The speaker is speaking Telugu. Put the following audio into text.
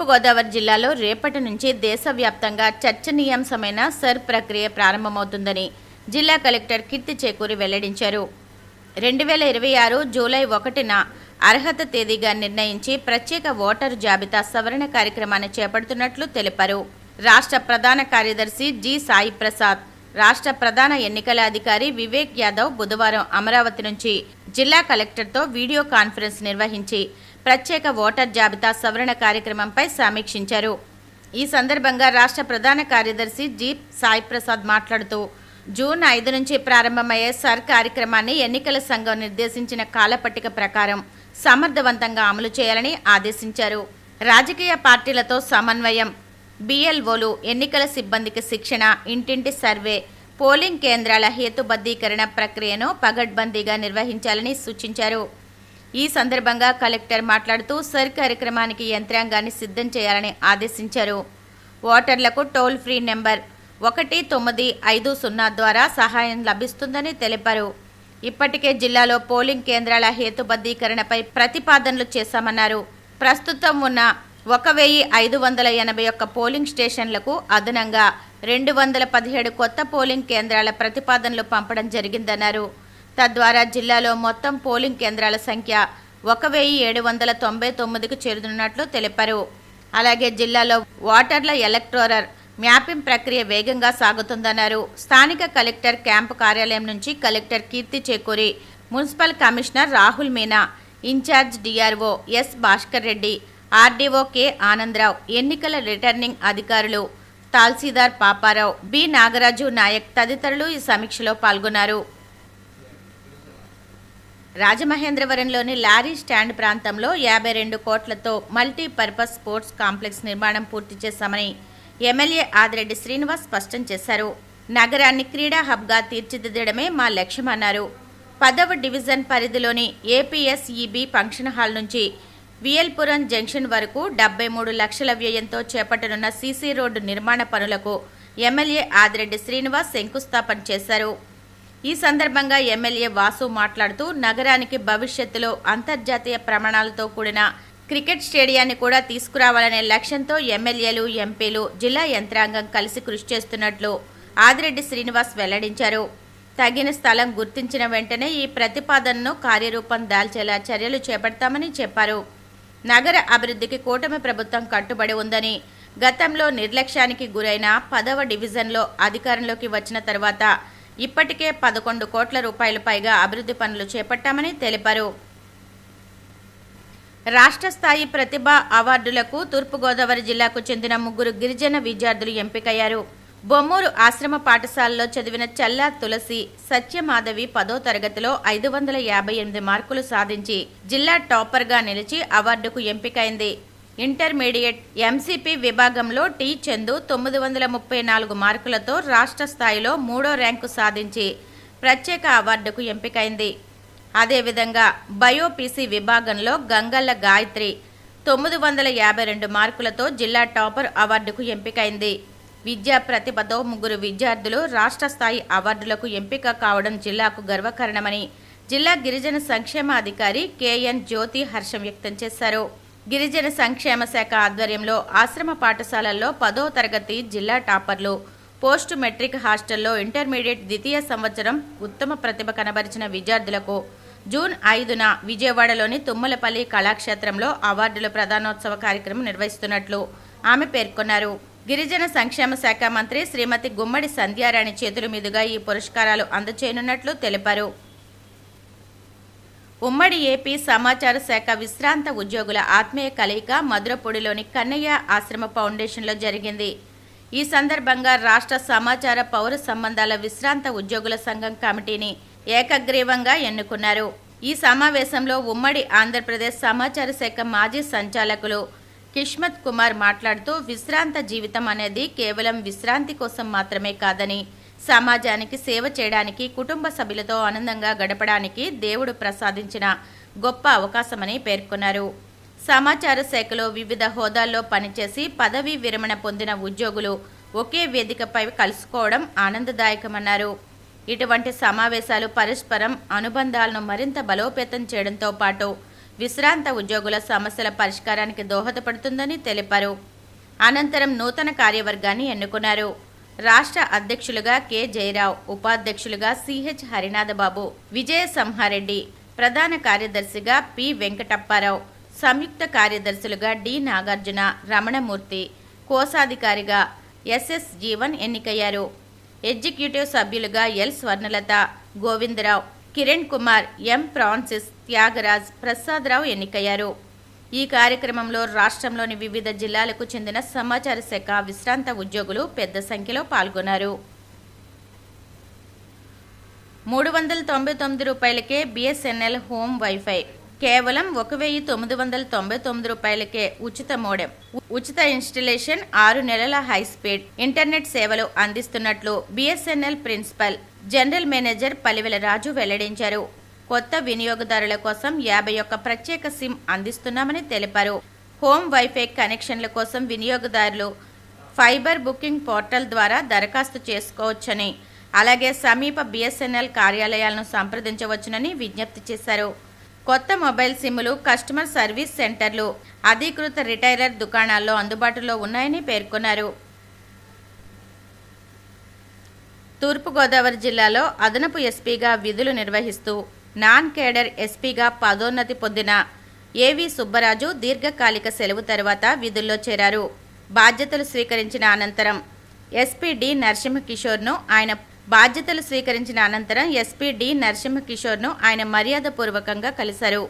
తూర్పుగోదావరి జిల్లాలో రేపటి నుంచి దేశవ్యాప్తంగా చర్చనీయాంశమైన సర్ ప్రక్రియ ప్రారంభమవుతుందని జిల్లా కలెక్టర్ కీర్తి చేకూరి వెల్లడించారు. 2026 జూలై 1న అర్హత తేదీగా నిర్ణయించి ప్రత్యేక ఓటరు జాబితా సవరణ కార్యక్రమాన్ని చేపడుతున్నట్లు తెలిపారు. రాష్ట్ర ప్రధాన కార్యదర్శి జి సాయి ప్రసాద్, రాష్ట్ర ప్రధాన ఎన్నికల అధికారి వివేక్ యాదవ్ బుధవారం అమరావతి నుంచి జిల్లా కలెక్టర్తో వీడియో కాన్ఫరెన్స్ నిర్వహించి ప్రత్యేక ఓటర్ జాబితా సవరణ కార్యక్రమంపై సమీక్షించారు. ఈ సందర్భంగా రాష్ట్ర ప్రధాన కార్యదర్శి జి సాయి ప్రసాద్ మాట్లాడుతూ జూన్ 5 నుంచి ప్రారంభమయ్యే సర్ కార్యక్రమాన్ని ఎన్నికల సంఘం నిర్దేశించిన కాలపట్టిక ప్రకారం సమర్థవంతంగా అమలు చేయాలని ఆదేశించారు. రాజకీయ పార్టీలతో సమన్వయం, బిఎల్ఓలు, ఎన్నికల సిబ్బందికి శిక్షణ, ఇంటింటి సర్వే, పోలింగ్ కేంద్రాల హేతుబద్ధీకరణ ప్రక్రియను పగడ్బందీగా నిర్వహించాలని సూచించారు. ఈ సందర్భంగా కలెక్టర్ మాట్లాడుతూ సర్ కార్యక్రమానికి యంత్రాంగాన్ని సిద్ధం చేయాలని ఆదేశించారు. ఓటర్లకు టోల్ ఫ్రీ నెంబర్ 1950 ద్వారా సహాయం లభిస్తుందని తెలిపారు. ఇప్పటికే జిల్లాలో పోలింగ్ కేంద్రాల హేతుబద్ధీకరణపై ప్రతిపాదనలు చేశామన్నారు. ప్రస్తుతం ఉన్న 1581 పోలింగ్ స్టేషన్లకు అదనంగా 217 కొత్త పోలింగ్ కేంద్రాల ప్రతిపాదనలు పంపడం జరిగిందన్నారు. తద్వారా జిల్లాలో మొత్తం పోలింగ్ కేంద్రాల సంఖ్య 1799కు చేరుతున్నట్లు తెలిపారు. అలాగే జిల్లాలో ఓటర్ల ఎలక్టోరల్ మ్యాపింగ్ ప్రక్రియ వేగంగా సాగుతుందన్నారు. స్థానిక కలెక్టర్ క్యాంపు కార్యాలయం నుంచి collector Keerthi Chekuri, municipal commissioner Rahul Meena, in charge DRO S Bhaskar Reddy, RDO K Anandarao, ఎన్నికల రిటర్నింగ్ అధికారులు తహసీల్దార్ పాపారావు, బి నాగరాజు నాయక్ తదితరులు ఈ సమీక్షలో పాల్గొన్నారు. రాజమహేంద్రవరంలోని లారీ స్టాండ్ ప్రాంతంలో 52 కోట్లతో మల్టీపర్పస్ స్పోర్ట్స్ కాంప్లెక్స్ నిర్మాణం పూర్తి చేశామని ఎమ్మెల్యే ఆదిరెడ్డి శ్రీనివాస్ స్పష్టం చేశారు. నగరాన్ని క్రీడా హబ్గా తీర్చిదిద్దడమే మా లక్ష్యమన్నారు. 10వ డివిజన్ పరిధిలోని ఏపీఎస్ఈబి ఫంక్షన్ హాల్ నుంచి వియల్పురం జంక్షన్ వరకు 73 లక్షల వ్యయంతో చేపట్టనున్న సీసీ రోడ్డు నిర్మాణ పనులకు ఎమ్మెల్యే ఆదిరెడ్డి శ్రీనివాస్ శంకుస్థాపన చేశారు. ఈ సందర్భంగా ఎమ్మెల్యే వాసు మాట్లాడుతూ నగరానికి భవిష్యత్తులో అంతర్జాతీయ ప్రమాణాలతో కూడిన క్రికెట్ స్టేడియాన్ని కూడా తీసుకురావాలనే లక్ష్యంతో ఎమ్మెల్యేలు, ఎంపీలు, జిల్లా యంత్రాంగం కలిసి కృషి చేస్తున్నట్లు ఆదిరెడ్డి శ్రీనివాస్ వెల్లడించారు. తగిన స్థలం గుర్తించిన వెంటనే ఈ ప్రతిపాదనను కార్యరూపం దాల్చేలా చర్యలు చేపడతామని చెప్పారు. నగర అభివృద్ధికి కూటమి ప్రభుత్వం కట్టుబడి ఉందని, గతంలో నిర్లక్ష్యానికి గురైన 10వ డివిజన్లో అధికారంలోకి వచ్చిన తర్వాత ఇప్పటికే 11 కోట్ల రూపాయలు పైగా అభివృద్ధి పనులు చేపట్టామని తెలిపారు. రాష్ట్ర స్థాయి ప్రతిభ అవార్డులకు తూర్పుగోదావరి జిల్లాకు చెందిన 3 గిరిజన విద్యార్థులు ఎంపికయ్యారు. బొమ్మూరు ఆశ్రమ పాఠశాలలో చదివిన చల్లా తులసి సత్యమాధవి 10వ తరగతిలో 558 మార్కులు సాధించి జిల్లా టాపర్గా నిలిచి అవార్డుకు ఎంపికైంది. ఇంటర్మీడియట్ ఎంసీపీ విభాగంలో టి చందు 934 మార్కులతో రాష్ట్ర స్థాయిలో 3వ ర్యాంకు సాధించి ప్రత్యేక అవార్డుకు ఎంపికైంది. అదేవిధంగా బయోపీసీ విభాగంలో గంగల్ల గాయత్రి 952 మార్కులతో జిల్లా టాపర్ అవార్డుకు ఎంపికైంది. విద్యా ప్రతిభతో 3 విద్యార్థులు రాష్ట్ర స్థాయి అవార్డులకు ఎంపిక కావడం జిల్లాకు గర్వకారణమని జిల్లా గిరిజన సంక్షేమ అధికారి కెఎన్ జ్యోతి హర్షం వ్యక్తం చేశారు. గిరిజన సంక్షేమ శాఖ ఆధ్వర్యంలో ఆశ్రమ పాఠశాలల్లో 10వ తరగతి జిల్లా టాపర్లు, పోస్ట్ మెట్రిక్ హాస్టల్లో ఇంటర్మీడియట్ ద్వితీయ సంవత్సరం ఉత్తమ ప్రతిభ కనబరిచిన విద్యార్థులకు జూన్ 5న విజయవాడలోని తుమ్మలపల్లి కళాక్షేత్రంలో అవార్డుల ప్రదానోత్సవ కార్యక్రమం నిర్వహిస్తున్నట్లు ఆమె పేర్కొన్నారు. గిరిజన సంక్షేమ శాఖ మంత్రి శ్రీమతి గుమ్మడి సంధ్యారాణి చేతుల మీదుగా ఈ పురస్కారాలు అందజేయనున్నట్లు తెలిపారు. ఉమ్మడి ఏపీ సమాచార శాఖ విశ్రాంత ఉద్యోగుల ఆత్మీయ కలయిక మధురపూడిలోని కన్నయ్య ఆశ్రమ ఫౌండేషన్లో జరిగింది. ఈ సందర్భంగా రాష్ట్ర సమాచార పౌర సంబంధాల విశ్రాంత ఉద్యోగుల సంఘం కమిటీని ఏకగ్రీవంగా ఎన్నుకున్నారు. ఈ సమావేశంలో ఉమ్మడి ఆంధ్రప్రదేశ్ సమాచార శాఖ మాజీ సంచాలకులు కిష్మత్ కుమార్ మాట్లాడుతూ విశ్రాంత జీవితం అనేది కేవలం విశ్రాంతి కోసం మాత్రమే కాదని, సమాజానికి సేవ చేయడానికి, కుటుంబ సభ్యులతో ఆనందంగా గడపడానికి దేవుడు ప్రసాదించిన గొప్ప అవకాశమని పేర్కొన్నారు. సమాచార శాఖలో వివిధ హోదాల్లో పనిచేసి పదవీ విరమణ పొందిన ఉద్యోగులు ఒకే వేదికపై కలుసుకోవడం ఆనందదాయకమన్నారు. ఇటువంటి సమావేశాలు పరస్పరం అనుబంధాలను మరింత బలోపేతం చేయడంతో పాటు విశ్రాంత ఉద్యోగుల సమస్యల పరిష్కారానికి దోహదపడుతుందని తెలిపారు. అనంతరం నూతన కార్యవర్గాన్ని ఎన్నుకున్నారు. రాష్ట్ర అధ్యక్షులుగా కె జయరావు, ఉపాధ్యక్షులుగా సిహెచ్ హరినాథబాబు, విజయ సంహారెడ్డి, ప్రధాన కార్యదర్శిగా పి వెంకటప్పారావు, సంయుక్త కార్యదర్శులుగా డి నాగార్జున, రమణమూర్తి, కోశాధికారిగా ఎస్ఎస్ జీవన్ ఎన్నికయ్యారు. ఎగ్జిక్యూటివ్ సభ్యులుగా ఎల్ స్వర్ణలత, గోవిందరావు, కిరణ్ కుమార్, ఎం ఫ్రాన్సిస్, త్యాగరాజ్, ప్రసాదరావు ఎన్నికయ్యారు. ఈ కార్యక్రమంలో రాష్ట్రంలోని వివిధ జిల్లాలకు చెందిన సమాచార శాఖ విశ్రాంత ఉద్యోగులు పెద్ద సంఖ్యలో పాల్గొన్నారు. 399 రూపాయలకే బిఎస్ఎన్ఎల్ హోమ్ వైఫై, కేవలం 1999 రూపాయలకే ఉచిత మోడెం, ఉచిత ఇన్స్టలేషన్, 6 నెలల హైస్పీడ్ ఇంటర్నెట్ సేవలు అందిస్తున్నట్లు BSNL principal general manager Palivela Raju వెల్లడించారు. కొత్త వినియోగదారుల కోసం 51 ప్రత్యేక సిమ్ అందిస్తున్నామని తెలిపారు. హోమ్ వైఫై కనెక్షన్ల కోసం వినియోగదారులు ఫైబర్ బుకింగ్ పోర్టల్ ద్వారా దరఖాస్తు చేసుకోవచ్చని, అలాగే సమీప బిఎస్ఎన్ఎల్ కార్యాలయాలను సంప్రదించవచ్చునని విజ్ఞప్తి చేశారు. కొత్త మొబైల్ సిమ్లు కస్టమర్ సర్వీస్ సెంటర్లు, అధీకృత రిటైలర్ దుకాణాల్లో అందుబాటులో ఉన్నాయని పేర్కొన్నారు. తూర్పుగోదావరి జిల్లాలో అదనపు ఎస్పీగా విధులు నిర్వహిస్తూ నాన్ కేడర్ ఎస్పీగా పదోన్నతి పొందిన ఏవి సుబ్బరాజు దీర్ఘకాలిక సెలవు తర్వాత విధుల్లో చేరారు. బాధ్యతలు స్వీకరించిన అనంతరం ఎస్పీ డి నరసింహకిషోర్ను ఆయన మర్యాదపూర్వకంగా కలిశారు.